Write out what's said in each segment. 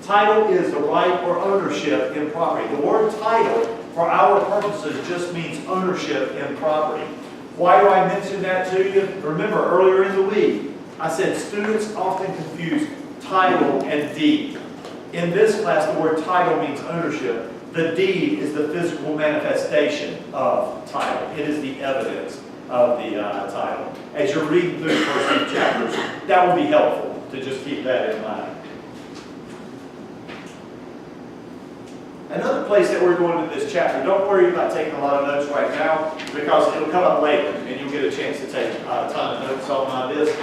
Title is the right or ownership in property. The word title, for our purposes, just means ownership in property. Why do I mention that to you? Remember, earlier in the week, I said students often confuse title and deed. In this class, the word title means ownership. The deed is the physical manifestation of title. It is the evidence of the title. As you're reading through the first few chapters, that will be helpful to just keep that in mind. Another place that we're going in this chapter, don't worry about taking a lot of notes right now, because it'll come up later and you'll get a chance to take a ton of notes on this.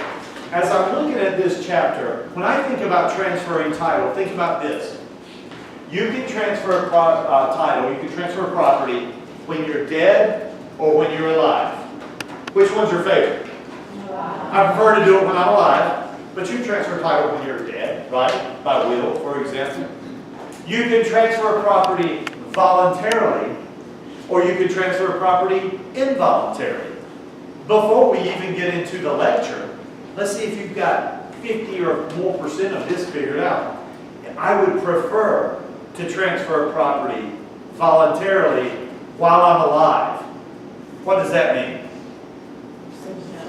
As I'm looking at this chapter, when I think about transferring title, think about this. You can transfer title, you can transfer property when you're dead or when you're alive. Which one's your favorite? I prefer to do it when I'm alive, but you transfer title when you're dead, right? By will, for example. You can transfer property voluntarily, or you can transfer property involuntarily. Before we even get into the lecture, let's see if you've got 50 or more % of this figured out. I would prefer to transfer property voluntarily while I'm alive. What does that mean?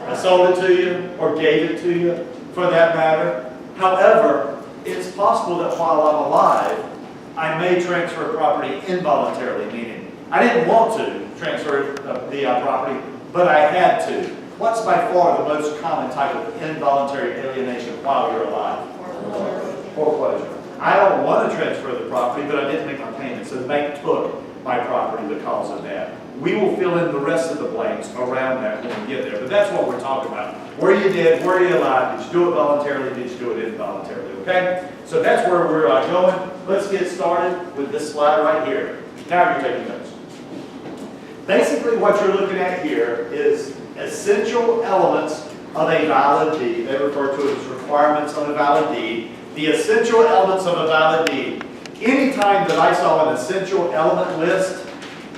I sold it to you, or gave it to you, for that matter. However, it's possible that while I'm alive, I may transfer property involuntarily, meaning I didn't want to transfer the property, but I had to. What's by far the most common type of involuntary alienation while you're alive? Foreclosure. I don't want to transfer the property, but I didn't make my payment, so the bank took my property because of that. We will fill in the rest of the blanks around that when we get there, but that's what we're talking about. Were you dead? Were you alive? Did you do it voluntarily? Did you do it involuntarily? Okay? So that's where we're going. Let's get started with this slide right here. Now you're taking notes. Basically what you're looking at here is essential elements of a valid deed. They refer to it as requirements of a valid deed. The essential elements of a valid deed. Anytime that I saw an essential element list,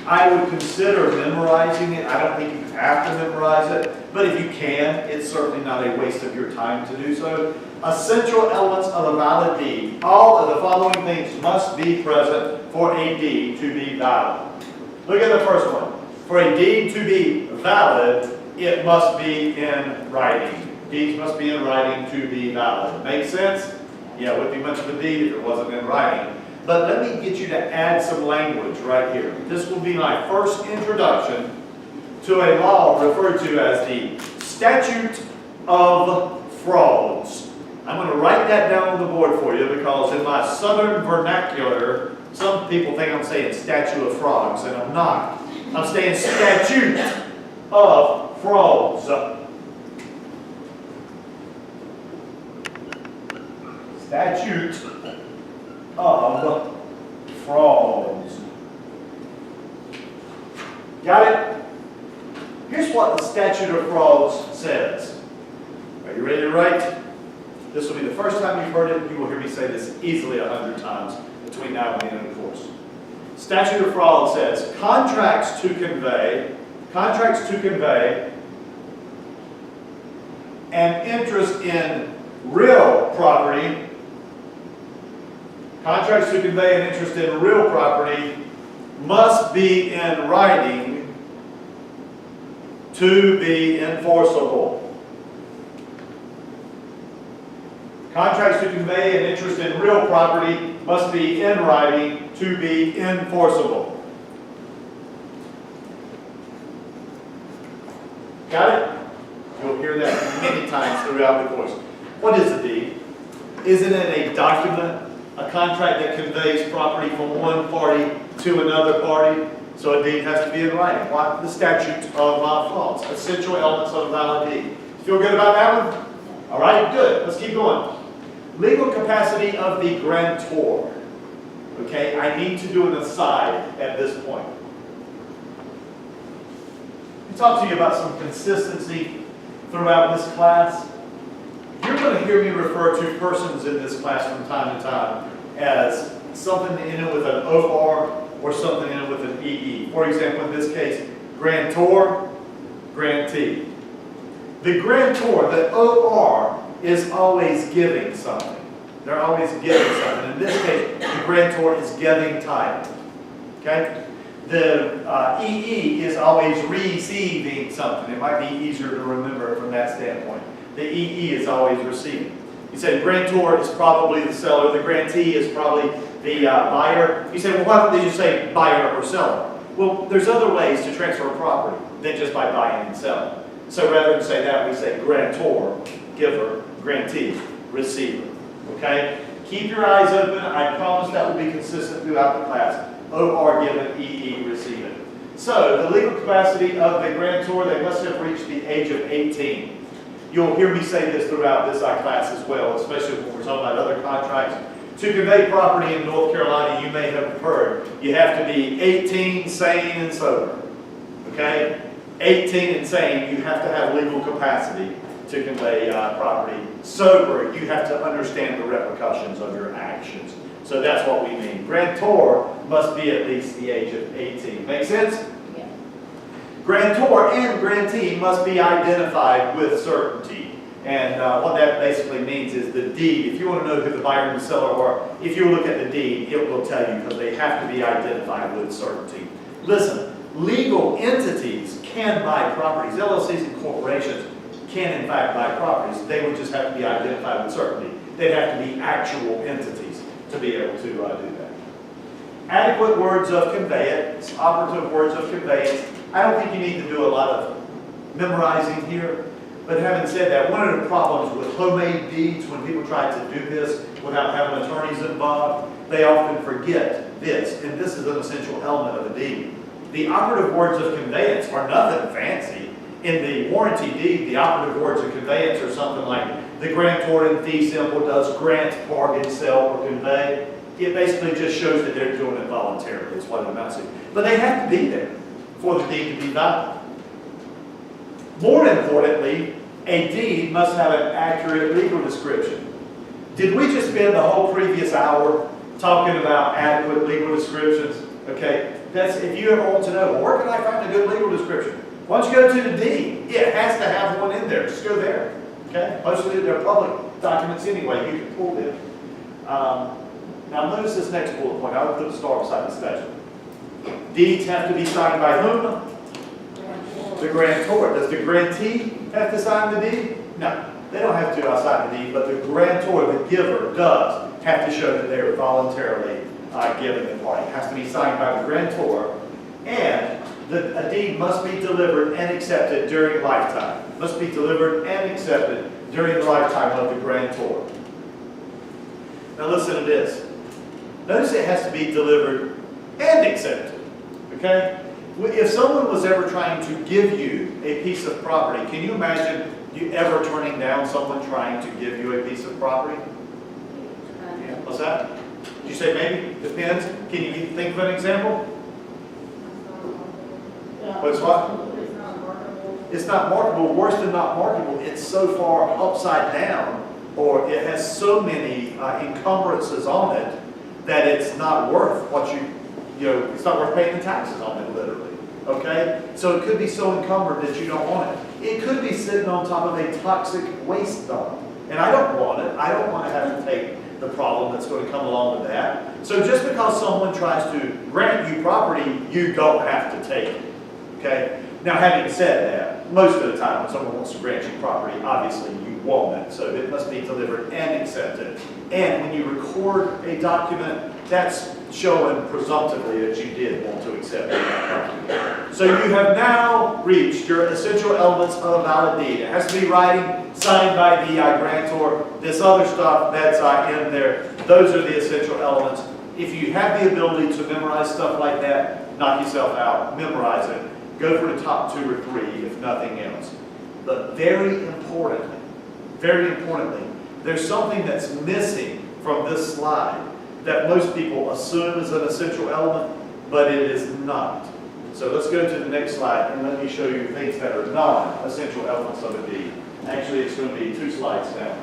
I would consider memorizing it. I don't think you have to memorize it, but if you can, it's certainly not a waste of your time to do so. Essential elements of a valid deed. All of the following things must be present for a deed to be valid. Look at the first one. For a deed to be valid, it must be in writing. Deeds must be in writing to be valid. Make sense? Yeah, it wouldn't be much of a deed if it wasn't in writing. But let me get you to add some language right here. This will be my first introduction to a law referred to as the Statute of Frauds. I'm going to write that down on the board for you because in my southern vernacular, some people think I'm saying statue of frogs, and I'm not. I'm saying statute of frauds. Statute of frauds. Got it? Here's what the Statute of Frauds says. Are you ready to write? This will be the first time you've heard it. You will hear me say this easily 100 times between now and the end of the course. Statute of Frauds says, contracts to convey an interest in real property. Contracts to convey an interest in real property must be in writing to be enforceable. Contracts to convey an interest in real property must be in writing to be enforceable. Got it? You'll hear that many times throughout the course. What is a deed? Isn't it a document? A contract that conveys property from one party to another party. So a deed has to be in writing. What? The Statute of Frauds. Essential elements of a valid deed. Feel good about that one? All right, good. Let's keep going. Legal capacity of the grantor. Okay, I need to do an aside at this point. Let me talk to you about some consistency throughout this class. You're going to hear me refer to persons in this class from time to time as something in it with an OR or something in it with an EE. For example, in this case, grantor, grantee. The grantor, the OR, is always giving something. They're always giving something. In this case, grantor is giving title. Okay? The EE is always receiving something. It might be easier to remember from that standpoint. The EE is always receiving. You said grantor is probably the seller. The grantee is probably the buyer. You say, well, why don't they just say buyer or seller? Well, there's other ways to transfer property than just by buying and selling. So rather than say that, we say grantor, giver, grantee, receiver. Okay? Keep your eyes open. I promise that will be consistent throughout the class. OR given, EE receiving. So the legal capacity of the grantor, they must have reached the age of 18. You'll hear me say this throughout this class as well, especially when we're talking about other contracts. To convey property in North Carolina, you may have heard, you have to be 18, sane, and sober. Okay? 18 and sane, you have to have legal capacity to convey property. Sober, you have to understand the repercussions of your actions. So that's what we mean. Grantor must be at least the age of 18. Make sense? Yeah. Grantor and grantee must be identified with certainty. And what that basically means is the deed. If you want to know who the buyer and the seller are, if you look at the deed, it will tell you because they have to be identified with certainty. Listen, legal entities can buy properties. LLCs and corporations can in fact buy properties. They would just have to be identified with certainty. They'd have to be actual entities to be able to do that. Adequate words of conveyance, operative words of conveyance. I don't think you need to do a lot of memorizing here, but having said that, one of the problems with homemade deeds, when people try to do this without having attorneys involved, they often forget this, and this is an essential element of a deed. The operative words of conveyance are nothing fancy. In the warranty deed, the operative words of conveyance are something like the grantor in fee simple does grant, bargain, sell, or convey. It basically just shows that they're doing it voluntarily, is what it amounts to. But they have to be there for the deed to be valid. More importantly, a deed must have an accurate legal description. Did we just spend the whole previous hour talking about adequate legal descriptions? Okay, that's if you ever want to know, well, where can I find a good legal description? Why don't you go to the deed? It has to have one in there. Just go there. Okay? Most of they're public documents anyway. You can pull them. Now notice this next bullet point. I would put a star beside the statute. Deeds have to be signed by whom? The grantor. Does the grantee have to sign the deed? No. They don't have to sign the deed, but the grantor, the giver, does have to show that they are voluntarily given the party. It has to be signed by the grantor, and a deed must be delivered and accepted during lifetime. Must be delivered and accepted during the lifetime of the grantor. Now listen to this. Notice it has to be delivered and accepted. Okay? If someone was ever trying to give you a piece of property, can you imagine you ever turning down someone trying to give you a piece of property? Yeah. What's that? Did you say maybe? Depends. Can you think of an example? What's what? It's not marketable. Worse than not marketable, it's so far upside down, or it has so many encumbrances on it that it's not worth what it's not worth paying the taxes on it, literally. Okay? So it could be so encumbered that you don't want it. It could be sitting on top of a toxic waste dump. And I don't want it. I don't want to have to take the problem that's going to come along with that. So just because someone tries to grant you property, you don't have to take it. Okay? Now, having said that, most of the time when someone wants to grant you property, obviously you want it. So it must be delivered and accepted. And when you record a document, that's showing presumptively that you did want to accept it. So you have now reached your essential elements of a valid deed. It has to be writing, signed by the grantor. This other stuff that's in there, those are the essential elements. If you have the ability to memorize stuff like that, knock yourself out, memorize it. Go for the top 2 or 3, if nothing else. But very importantly, there's something that's missing from this slide that most people assume is an essential element, but it is not. So let's go to the next slide and let me show you things that are non-essential elements of a deed. Actually, it's going to be 2 slides now.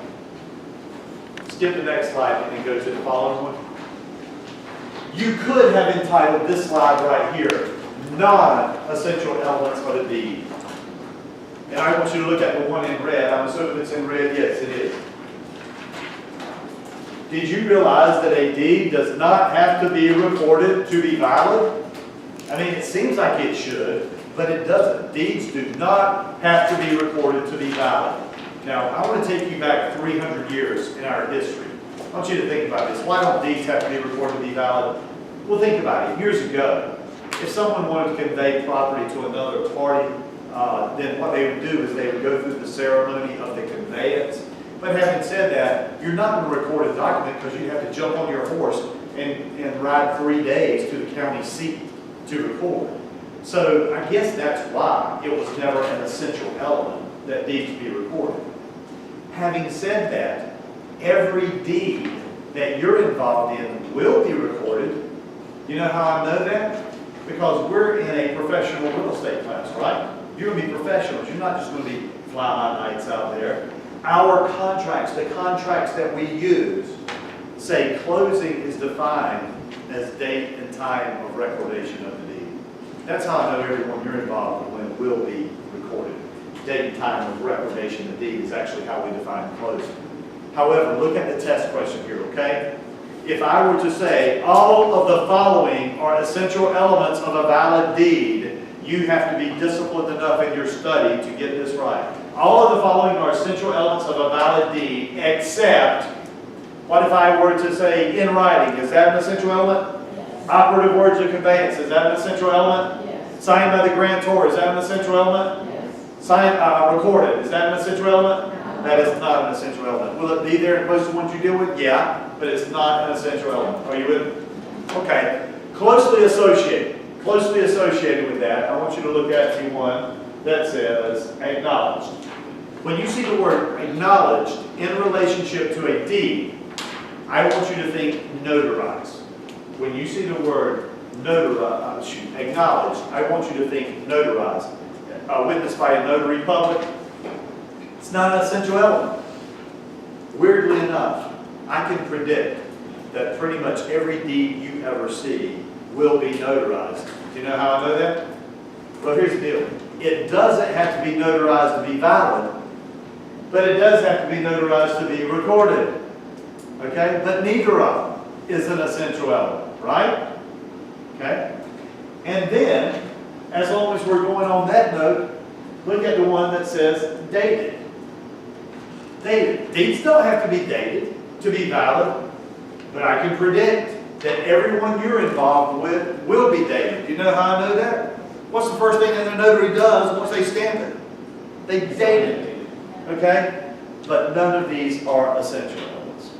Skip the next slide and then go to the following one. You could have entitled this slide right here, non-essential elements of a deed. And I want you to look at the one in red. I'm assuming it's in red. Yes, it is. Did you realize that a deed does not have to be recorded to be valid? I mean, it seems like it should, but it doesn't. Deeds do not have to be recorded to be valid. Now, I want to take you back 300 years in our history. I want you to think about this. Why don't deeds have to be recorded to be valid? Well, think about it. Years ago, if someone wanted to convey property to another party, then what they would do is they would go through the ceremony of the conveyance. But having said that, you're not going to record a document because you have to jump on your horse and ride 3 days to the county seat to record. So I guess that's why it was never an essential element that needs to be recorded. Having said that, every deed that you're involved in will be recorded. You know how I know that? Because we're in a professional real estate class, right? You're going to be professionals. You're not just going to be fly-by-nights out there. Our contracts, the contracts that we use, say closing is defined as date and time of recordation of the deed. That's how I know everyone you're involved in when it will be recorded. Date and time of recordation of the deed is actually how we define closing. However, look at the test question here, okay? If I were to say all of the following are essential elements of a valid deed, you have to be disciplined enough in your study to get this right. All of the following are essential elements of a valid deed, except, what if I were to say in writing? Is that an essential element? Yes. Operative words of conveyance, is that an essential element? Yes. Signed by the grantor, is that an essential element? Yes. Signed, recorded, is that an essential element? No. That is not an essential element. Will it be there in most of the ones you deal with? Yeah, but it's not an essential element. Are you with me? Okay. Closely associated with that, I want you to look at the one that says acknowledged. When you see the word acknowledged in relationship to a deed, I want you to think notarized. When you see the word acknowledged, I want you to think notarized. Witnessed by a notary public. It's not an essential element. Weirdly enough, I can predict that pretty much every deed you ever see will be notarized. Do you know how I know that? Well, here's the deal. It doesn't have to be notarized to be valid, but it does have to be notarized to be recorded. Okay? But neither of them is an essential element, right? Okay? And then, as long as we're going on that note, look at the one that says dated. Dated. Deeds don't have to be dated to be valid, but I can predict that everyone you're involved with will be dated. Do you know how I know that? What's the first thing that the notary does once they stamp it? They date it. Okay? But none of these are essential elements.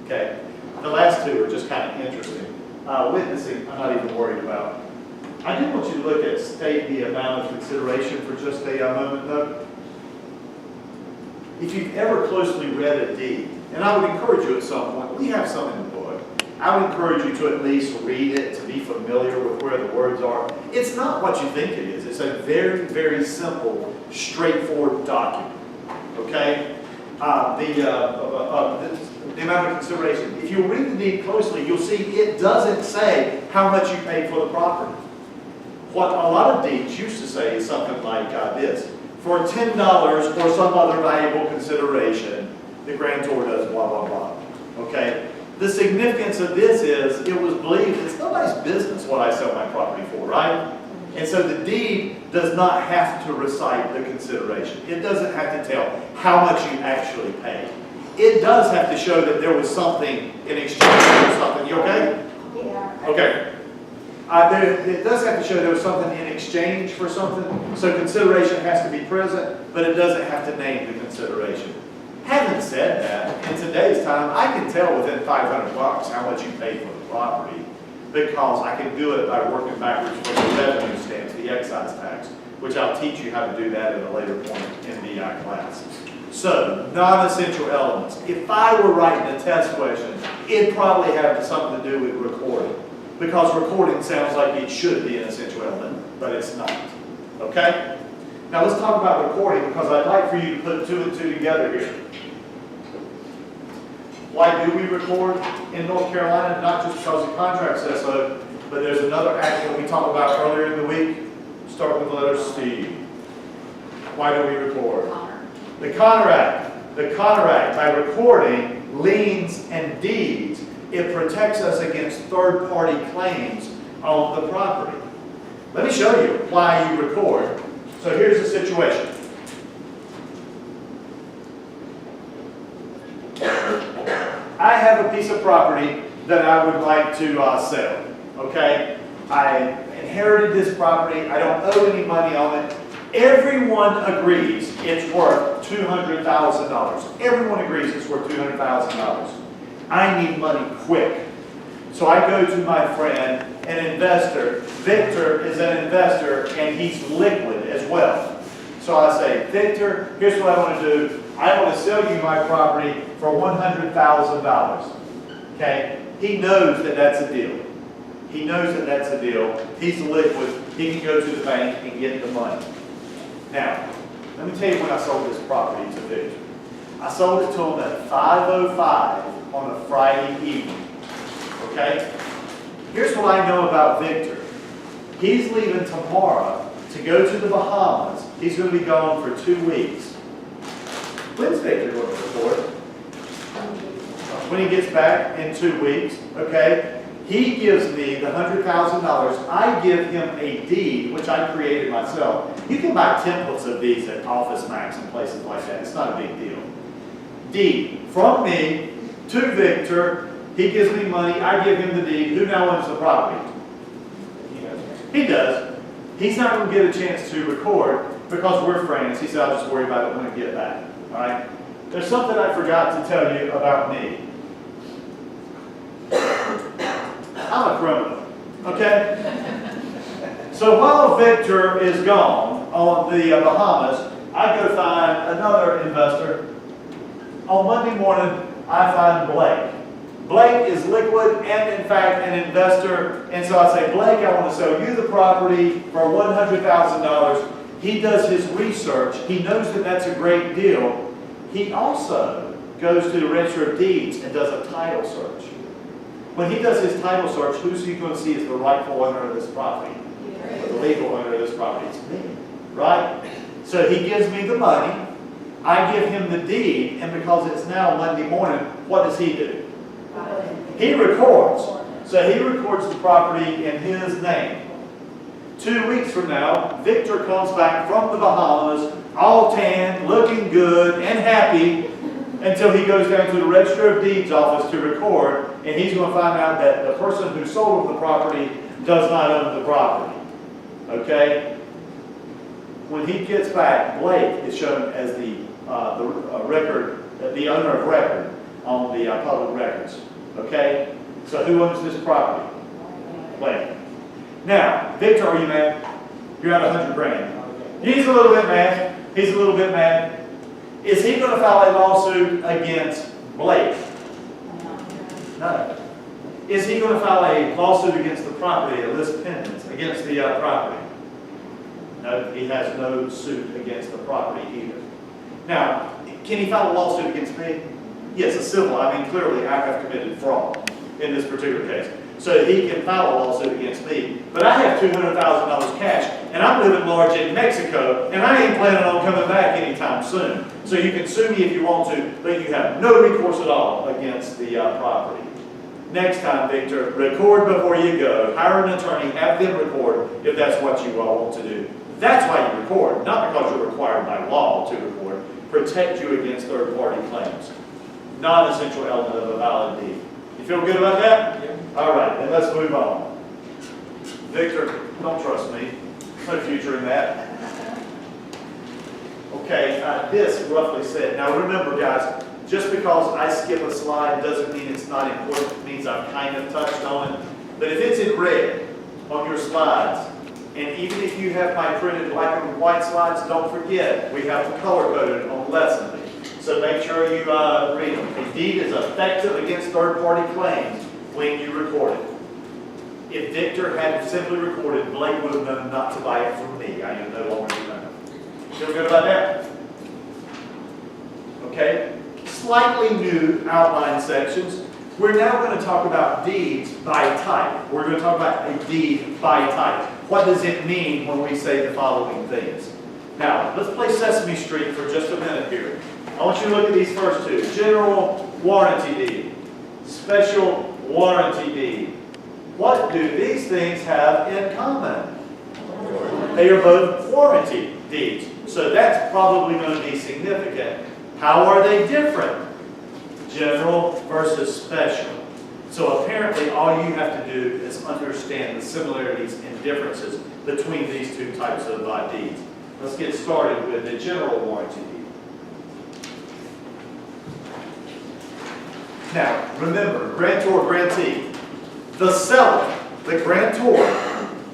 Okay? The last two are just kind of interesting. Witnessing, I'm not even worried about. I do want you to look at state the amount of consideration for just a moment though. If you've ever closely read a deed, and I would encourage you at some point, we have some in the book, I would encourage you to at least read it, to be familiar with where the words are. It's not what you think it is. It's a very, very simple, straightforward document. Okay? The amount of consideration. If you read the deed closely, you'll see it doesn't say how much you paid for the property. What a lot of deeds used to say is something like this. For $10 or some other valuable consideration, the grantor does blah, blah, blah. Okay? The significance of this is it was believed it's nobody's business what I sell my property for, right? And so the deed does not have to recite the consideration. It doesn't have to tell how much you actually paid. It does have to show that there was something in exchange for something. You okay? Yeah. Okay. It does have to show there was something in exchange for something. So consideration has to be present, but it doesn't have to name the consideration. Having said that, in today's time, I can tell within $500 how much you paid for the property because I can do it by working backwards from the revenue stamps, the excise tax, which I'll teach you how to do that at a later point in the class. So, non-essential elements. If I were writing a test question, it'd probably have something to do with recording because recording sounds like it should be an essential element, but it's not. Okay? Now let's talk about recording because I'd like for you to put two and two together here. Why do we record in North Carolina? Not just because the contract says so, but there's another act that we talked about earlier in the week. Start with the letter C. Why do we record? The Connor Act. The Connor Act, by recording, liens and deeds, it protects us against third-party claims on the property. Let me show you why you record. So here's the situation. I have a piece of property that I would like to sell, okay? I inherited this property. I don't owe any money on it. Everyone agrees it's worth $200,000. Everyone agrees it's worth $200,000. I need money quick. So I go to my friend, an investor. Victor is an investor, and he's liquid as well. So I say, Victor, here's what I want to do. I want to sell you my property for $100,000. Okay? He knows that that's a deal. He knows that that's a deal. He's liquid. He can go to the bank and get the money. Now, let me tell you when I sold this property to Victor. I sold it to him at 5:05 on a Friday evening. Okay? Here's what I know about Victor. He's leaving tomorrow to go to the Bahamas. He's going to be gone for 2 weeks. When's Victor going to report? When he gets back in 2 weeks, okay? He gives me the $100,000. I give him a deed, which I created myself. You can buy templates of these at Office Max and places like that. It's not a big deal. Deed from me to Victor. He gives me money. I give him the deed. Who now owns the property? He does. He's not going to get a chance to record because we're friends. He said, I'll just worry about it when I get back. All right? There's something I forgot to tell you about me. I'm a criminal, okay? So while Victor is gone on the Bahamas, I go find another investor. On Monday morning, I find Blake. Blake is liquid and, in fact, an investor. And so I say, Blake, I want to sell you the property for $100,000. He does his research. He knows that that's a great deal. He also goes to the Register of Deeds and does a title search. When he does his title search, who's he going to see as the rightful owner of this property? Or the legal owner of this property? It's me, right? So he gives me the money. I give him the deed, and because it's now Monday morning, what does he do? He records. So he records the property in his name. 2 weeks from now, Victor comes back from the Bahamas, all tan, looking good, and happy, until he goes down to the Register of Deeds office to record, and he's going to find out that the person who sold him the property does not own the property. Okay? When he gets back, Blake is shown as the owner of record on the public records. Okay? So who owns this property? Blake. Now, Victor, are you mad? You're out $100,000. He's a little bit mad. He's a little bit mad. Is he going to file a lawsuit against Blake? No. Is he going to file a lawsuit against the property, a lis pendens, against the property? No, he has no suit against the property either. Now, can he file a lawsuit against me? Yes, a civil. I mean, clearly I have committed fraud in this particular case. So he can file a lawsuit against me. But I have $200,000 cash, and I'm living large in Mexico, and I ain't planning on coming back anytime soon. So you can sue me if you want to, but you have no recourse at all against the property. Next time, Victor, record before you go. Hire an attorney, have them record if that's what you all want to do. That's why you record, not because you're required by law to record. Protect you against third-party claims. Non-essential element of a valid deed. You feel good about that? Yeah. All right, then let's move on. Victor, don't trust me. No future in that. Okay, this roughly said. Now remember, guys, just because I skip a slide doesn't mean it's not important. It means I've kind of touched on it. But if it's in red on your slides, and even if you have my printed black and white slides, don't forget, we have them color-coded on lesson. So make sure you read them. A deed is effective against third-party claims when you record it. If Victor had simply recorded, Blake would have known not to buy it from me. I am no longer the owner. Feel good about that? Okay. Slightly new outline sections. We're now going to talk about deeds by type. We're going to talk about a deed by type. What does it mean when we say the following things? Now, let's play Sesame Street for just a minute here. I want you to look at these first two. General warranty deed. Special warranty deed. What do these things have in common? They are both warranty deeds. So that's probably going to be significant. How are they different? General versus special. So apparently all you have to do is understand the similarities and differences between these two types of deeds. Let's get started with the general warranty deed. Now, remember, grantor, grantee. The seller, the grantor,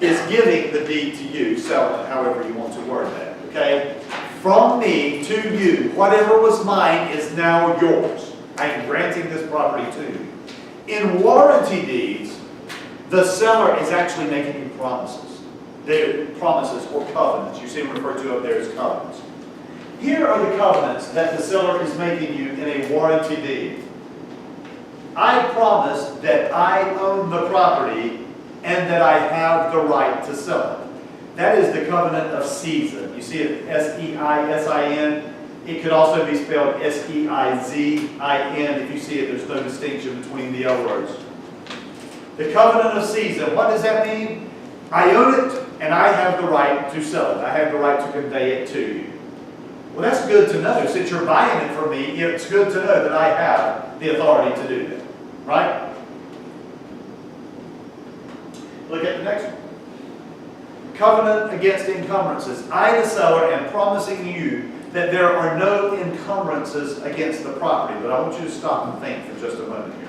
is giving the deed to you, selling, however you want to word that, okay? From me to you, whatever was mine is now yours. I am granting this property to you. In warranty deeds, the seller is actually making you promises. They're promises or covenants. You see them referred to up there as covenants. Here are the covenants that the seller is making you in a warranty deed. I promise that I own the property and that I have the right to sell it. That is the covenant of seizin. You see it S-E-I-S-I-N. It could also be spelled S-E-I-Z-I-N. If you see it, there's no distinction between the L words. The covenant of seizin, what does that mean? I own it and I have the right to sell it. I have the right to convey it to you. Well, that's good to know. Since you're buying it from me, it's good to know that I have the authority to do that. Right? Look at the next one. Covenant against encumbrances. I, the seller, am promising you that there are no encumbrances against the property. But I want you to stop and think for just a moment here.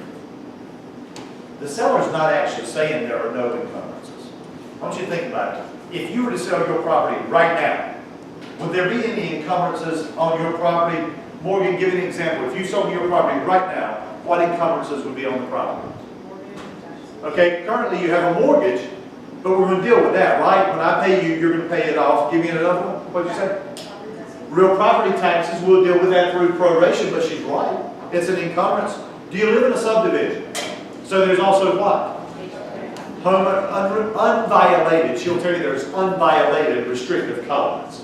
The seller's not actually saying there are no encumbrances. I want you to think about it. If you were to sell your property right now, would there be any encumbrances on your property? Morgan, give me an example. If you sold your property right now, what encumbrances would be on the property? Okay, currently you have a mortgage, but we're going to deal with that, right? When I pay you, you're going to pay it off. Give me another one. What did you say? Real property taxes, we'll deal with that through proration, but she's right. It's an encumbrance. Do you live in a subdivision? So there's also what? Home unviolated. She'll tell you there's unviolated restrictive covenants.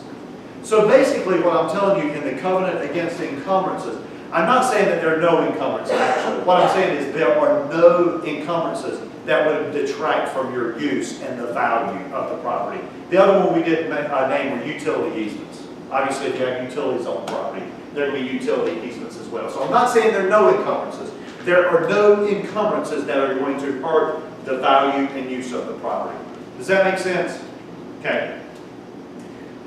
So basically what I'm telling you in the covenant against encumbrances, I'm not saying that there are no encumbrances, actually. What I'm saying is there are no encumbrances that would detract from your use and the value of the property. The other one we did name were utility easements. Obviously, if you have utilities on the property, there will be utility easements as well. So I'm not saying there are no encumbrances. There are no encumbrances that are going to hurt the value and use of the property. Does that make sense? Okay.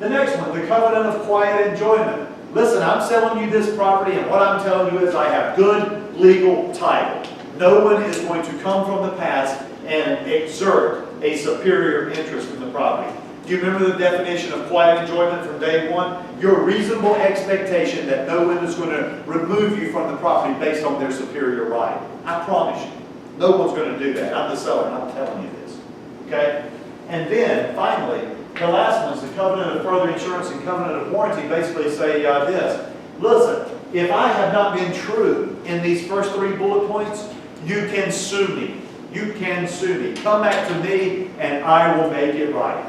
The next one, the covenant of quiet enjoyment. Listen, I'm selling you this property, and what I'm telling you is I have good legal title. No one is going to come from the past and exert a superior interest in the property. Do you remember the definition of quiet enjoyment from day one? Your reasonable expectation that no one is going to remove you from the property based on their superior right. I promise you, no one's going to do that. I'm the seller, and I'm telling you this. Okay? And then, finally, the last one is the covenant of further insurance and covenant of warranty. Basically say this. Listen, if I have not been true in these first 3 bullet points, you can sue me. You can sue me. Come back to me and I will make it right.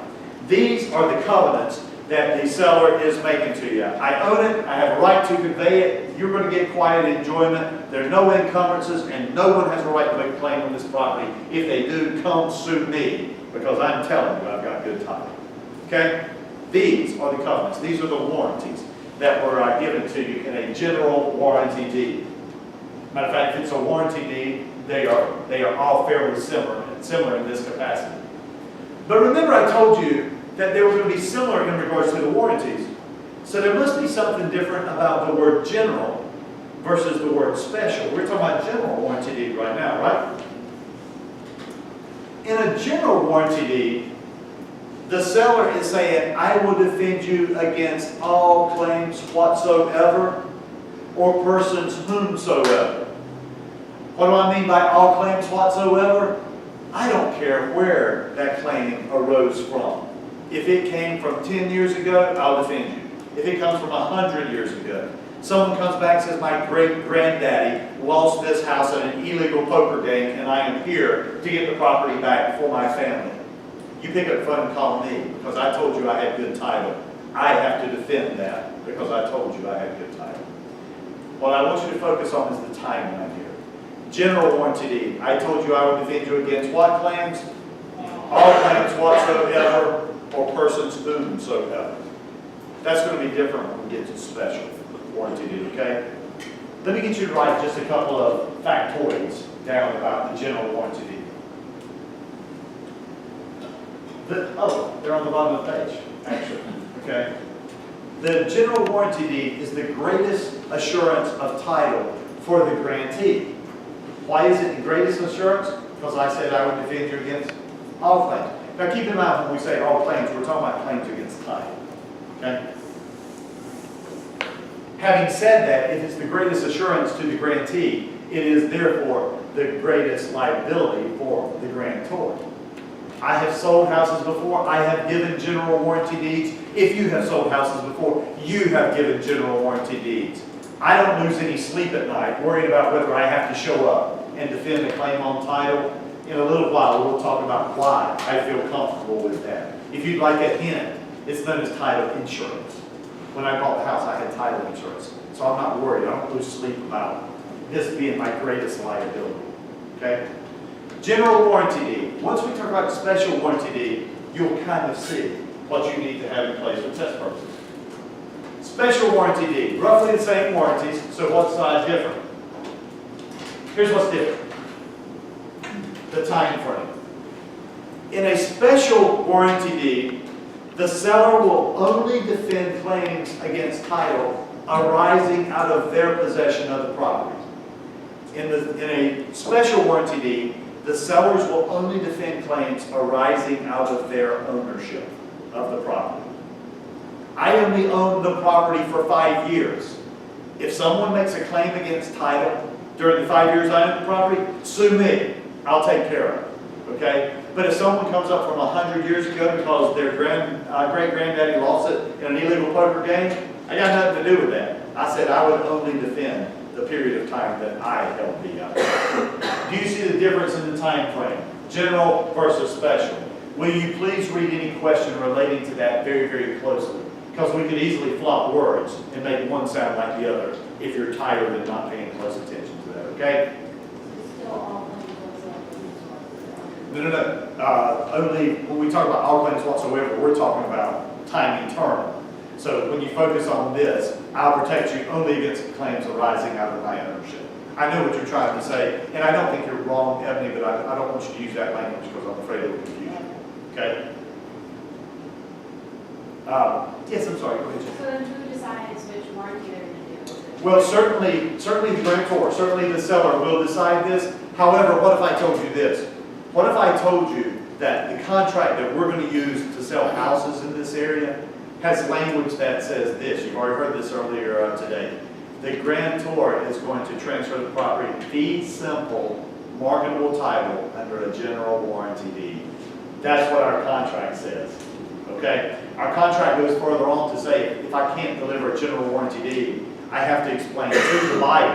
These are the covenants that the seller is making to you. I own it. I have a right to convey it. You're going to get quiet enjoyment. There's no encumbrances and no one has a right to make a claim on this property. If they do, come sue me because I'm telling you I've got good title. Okay? These are the covenants. These are the warranties that were given to you in a general warranty deed. Matter of fact, if it's a warranty deed, they are all fairly similar in this capacity. But remember I told you that they were going to be similar in regards to the warranties. So there must be something different about the word general versus the word special. We're talking about general warranty deed right now, right? In a general warranty deed, the seller is saying, I will defend you against all claims whatsoever or persons whomsoever. What do I mean by all claims whatsoever? I don't care where that claim arose from. If it came from 10 years ago, I'll defend you. If it comes from 100 years ago, someone comes back and says, my great-granddaddy lost this house in an illegal poker game and I am here to get the property back for my family. You pick up the phone and call me because I told you I had good title. I have to defend that because I told you I had good title. What I want you to focus on is the timeline here. General warranty deed. I told you I would defend you against what claims? All claims whatsoever or persons whomsoever. That's going to be different when we get to special warranty deed, okay? Let me get you to write just a couple of factoids down about the general warranty deed. They're on the bottom of the page, actually, okay? The general warranty deed is the greatest assurance of title for the grantee. Why is it the greatest assurance? Because I said I would defend you against all claims. Now keep in mind when we say all claims, we're talking about claims against title. Okay? Having said that, if it's the greatest assurance to the grantee, it is therefore the greatest liability for the grantor. I have sold houses before. I have given general warranty deeds. If you have sold houses before, you have given general warranty deeds. I don't lose any sleep at night worrying about whether I have to show up and defend a claim on title. In a little while, we'll talk about why I feel comfortable with that. If you'd like a hint, it's known as title insurance. When I bought the house, I had title insurance. So I'm not worried. I don't lose sleep about this being my greatest liability. Okay? General warranty deed. Once we talk about special warranty deed, you'll kind of see what you need to have in place for test purposes. Special warranty deed. Roughly the same warranties, so what size different? Here's what's different. The time frame. In a special warranty deed, the seller will only defend claims against title arising out of their possession of the property. In a special warranty deed, the sellers will only defend claims arising out of their ownership of the property. I only own the property for 5 years. If someone makes a claim against title during the 5 years I own the property, sue me. I'll take care of it. Okay? But if someone comes up from 100 years ago because their great-granddaddy lost it in an illegal poker game, I got nothing to do with that. I said I would only defend the period of time that I held the do you see the difference in the time frame? General versus special. Will you please read any question relating to that very, very closely? Because we could easily flop words and make one sound like the other if you're tired and not paying close attention to that, okay? No. Only when we talk about all claims whatsoever, we're talking about time eternal. So when you focus on this, I'll protect you only against claims arising out of my ownership. I know what you're trying to say, and I don't think you're wrong, Ebony, but I don't want you to use that language because I'm afraid it will confuse you. Okay? Yes, I'm sorry. Go ahead. So then who decides which warranty they're going to do? Well, certainly the grantor, certainly the seller will decide this. However, what if I told you this? What if I told you that the contract that we're going to use to sell houses in this area has language that says this? You've already heard this earlier today. The grantor is going to transfer the property fee simple, marketable title under a general warranty deed. That's what our contract says. Okay? Our contract goes further on to say if I can't deliver a general warranty deed, I have to explain to the buyer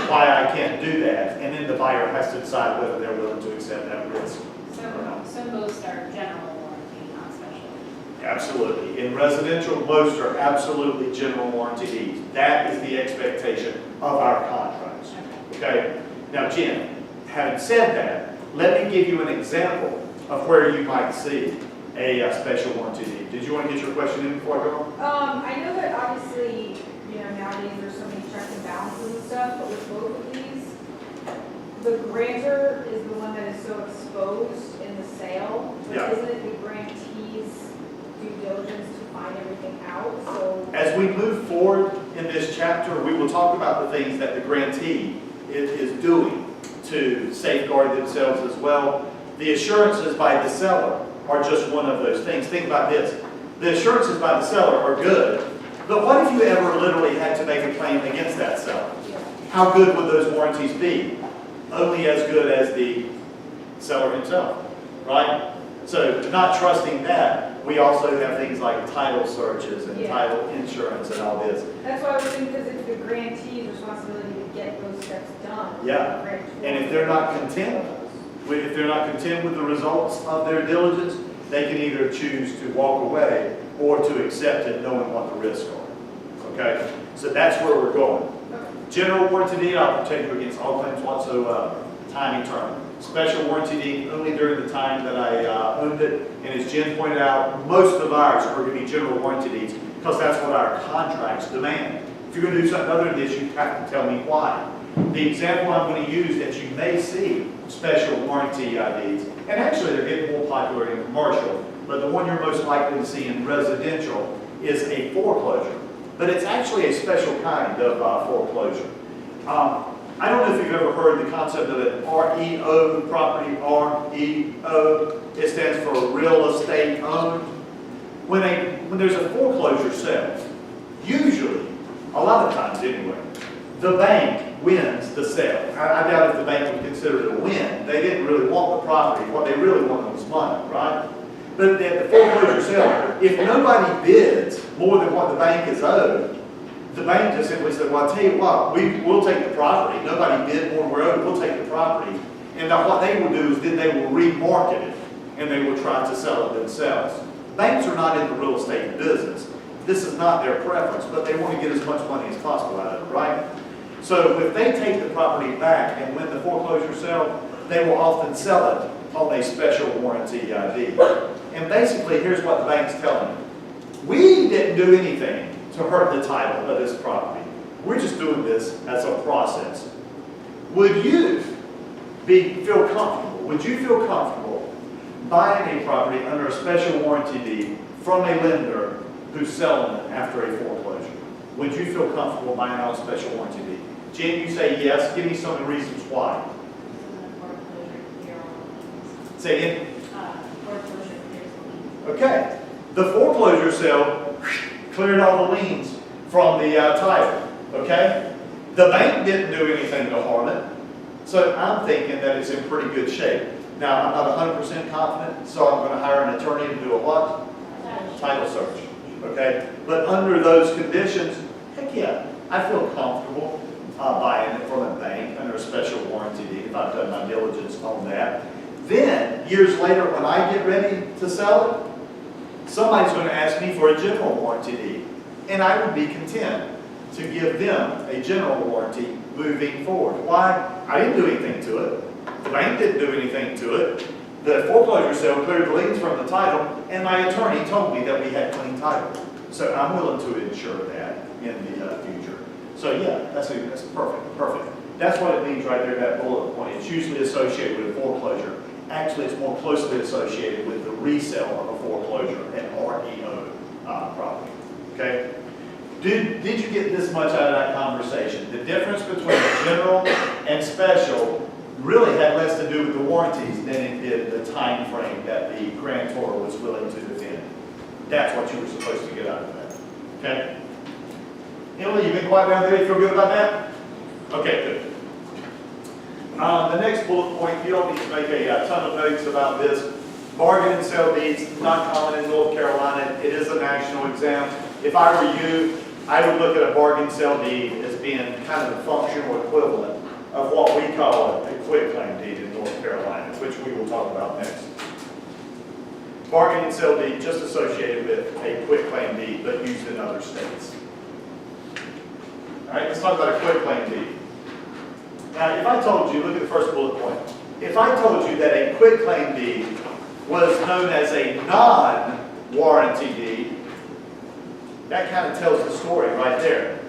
why I can't do that, and then the buyer has to decide whether they're willing to accept that risk. So most are general warranty, not special. Absolutely. In residential, most are absolutely general warranty deeds. That is the expectation of our contracts. Okay? Now, Jen, having said that, let me give you an example of where you might see a special warranty deed. Did you want to get your question in before I go on? I know that obviously, nowadays there's so many checks and balances and stuff, but with both of these, the grantor is the one that is so exposed in the sale, but Yeah. isn't it the grantee's due diligence to find everything out? So As we move forward in this chapter, we will talk about the things that the grantee is doing to safeguard themselves as well. The assurances by the seller are just one of those things. Think about this. The assurances by the seller are good, but what if you ever literally had to make a claim against that seller? How good would those warranties be? Only as good as the seller himself, right? So not trusting that, we also have things like title searches and title insurance and all this. that's why I was thinking, because it's the grantee's responsibility to get those steps done. Yeah. And if they're not content with the results of their diligence, they can either choose to walk away or to accept it knowing what the risks are. Okay? So that's where we're going. General warranty deed, I'll protect you against all claims whatsoever. Time eternal. Special warranty deed only during the time that I owned it. And as Jen pointed out, most of ours are going to be general warranty deeds because that's what our contracts demand. If you're going to do something other than this, you have to tell me why. The example I'm going to use that you may see special warranty deeds, and actually they're getting more popular in commercial, but the one you're most likely to see in residential is a foreclosure. But it's actually a special kind of foreclosure. I don't know if you've ever heard the concept of an REO property, REO. It stands for real estate owned. When there's a foreclosure sale, usually, a lot of times anyway, the bank wins the sale. I doubt if the bank would consider it a win. They didn't really want the property. What they really wanted was money, right? But at the foreclosure sale, if nobody bids more than what the bank is owed, the bank just simply said, well, I'll tell you what, we'll take the property. Nobody bid more than we're owed, we'll take the property. And now what they will do is then they will remarket it and they will try to sell it themselves. Banks are not in the real estate business. This is not their preference, but they want to get as much money as possible out of it, right? So if they take the property back and win the foreclosure sale, they will often sell it on a special warranty deed. And basically, here's what the bank's telling you. We didn't do anything to hurt the title of this property. We're just doing this as a process. Would you feel comfortable? Would you feel comfortable buying a property under a special warranty deed from a lender who's selling it after a foreclosure? Would you feel comfortable buying out a special warranty deed? Jen, you say yes. Give me some of the reasons why. Say again. Okay. The foreclosure sale cleared all the liens from the title. Okay. The bank didn't do anything to harm it. So I'm thinking that it's in pretty good shape. Now, I'm not 100% confident, so I'm going to hire an attorney to do a what? Title search. Okay. But under those conditions, heck yeah, I feel comfortable buying it from a bank under a special warranty deed if I've done my diligence on that. Then, years later, when I get ready to sell it, somebody's going to ask me for a general warranty deed. And I would be content to give them a general warranty moving forward. Why? I didn't do anything to it. The bank didn't do anything to it. The foreclosure sale cleared the liens from the title, and my attorney told me that we had clean title. So I'm willing to insure that in the future. So yeah, that's perfect. That's what it means right there, that bullet point. It's usually associated with a foreclosure. Actually, it's more closely associated with the resale of a foreclosure, an REO property. Okay? Did you get this much out of that conversation? The difference between general and special really had less to do with the warranties than it did the time frame that the grantor was willing to defend. That's what you were supposed to get out of that. Okay? Emily, you've been quiet down there. You feel good about that? Okay, good. The next bullet point, you don't need to make a ton of notes about this. Bargain and sale deeds, not common in North Carolina. It is a national exam. If I were you, I would look at a bargain sale deed as being kind of the functional equivalent of what we call a quitclaim deed in North Carolina, which we will talk about next. Bargain and sale deed just associated with a quitclaim deed, but used in other states. All right, let's talk about a quitclaim deed. Now, if I told you, look at the first bullet point. If I told you that a quitclaim deed was known as a non-warranty deed, that kind of tells the story right there.